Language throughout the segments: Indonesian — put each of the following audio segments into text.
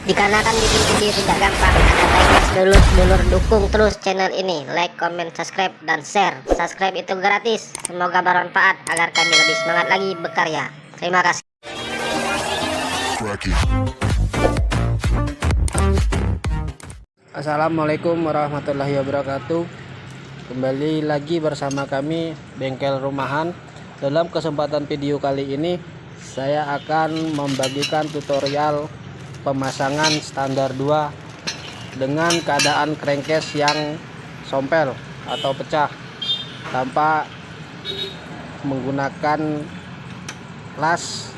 Dikarenakan bikin video tidak gampang, ada baiknya sedulur-sedulur dukung terus channel ini, like, comment, subscribe, dan share. Subscribe itu gratis, semoga bermanfaat agar kami lebih semangat lagi berkarya. Terima kasih. Assalamualaikum warahmatullahi wabarakatuh. Kembali lagi bersama kami Bengkel Rumahan. Dalam kesempatan video kali ini saya akan membagikan tutorial pemasangan standar 2 dengan keadaan kerengkes yang sompel atau pecah tanpa menggunakan las.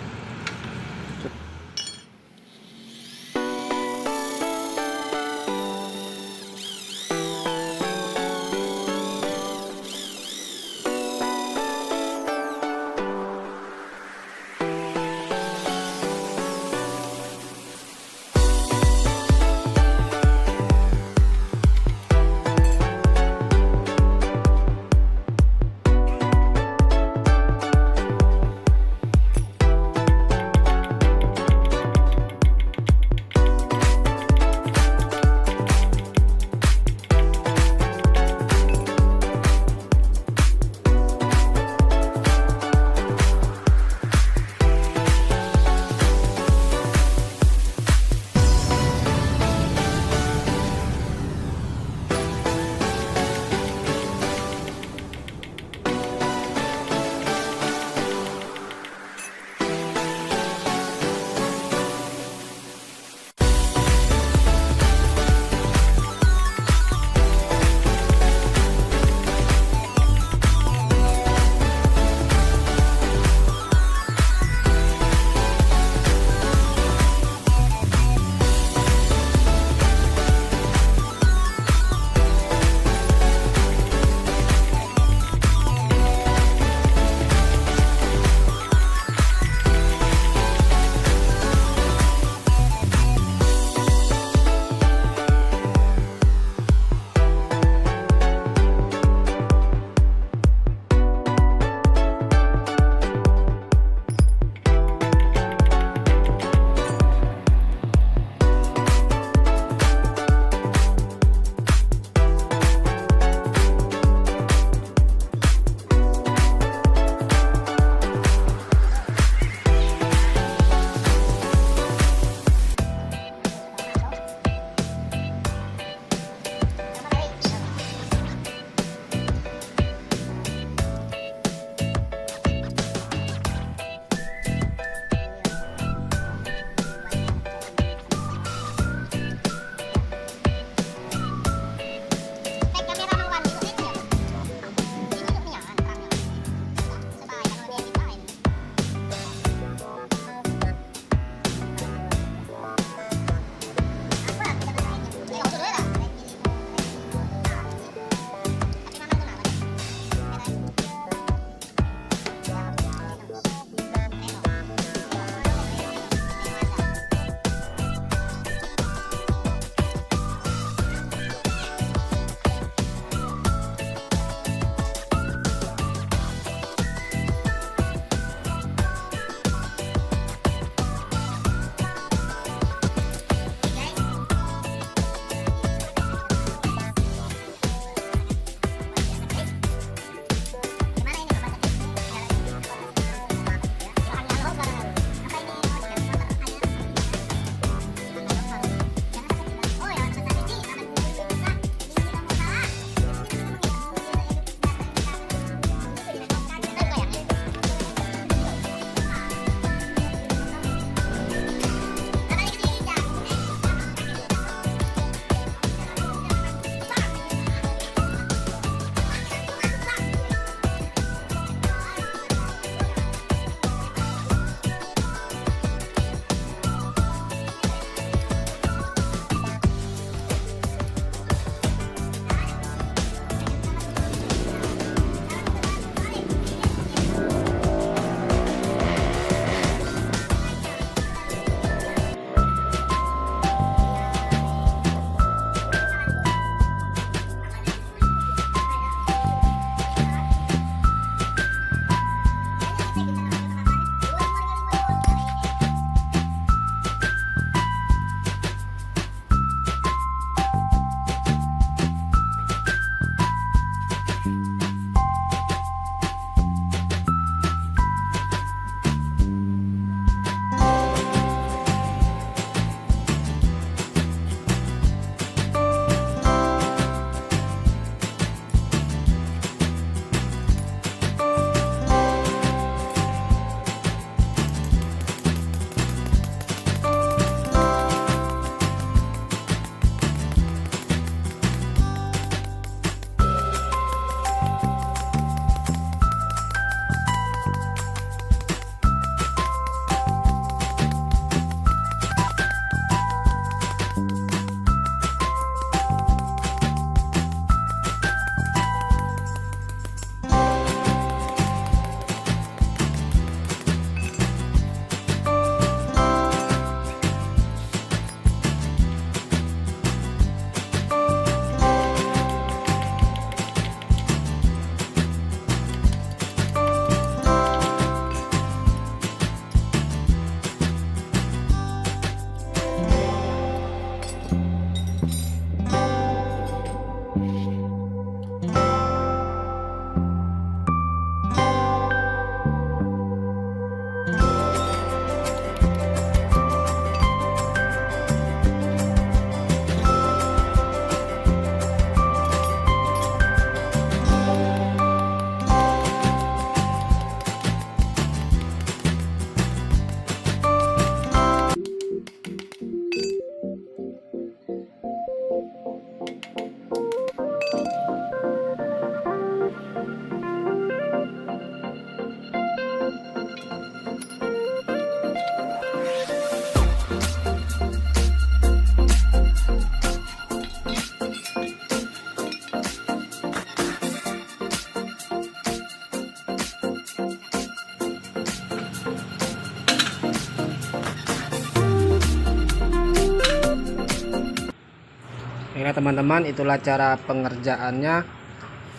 Baiklah teman-teman, itulah cara pengerjaannya.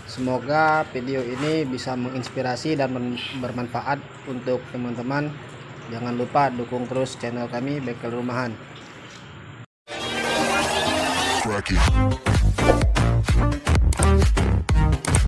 Semoga video ini bisa menginspirasi dan bermanfaat untuk teman-teman. Jangan lupa dukung terus channel kami Bengkel Rumahan.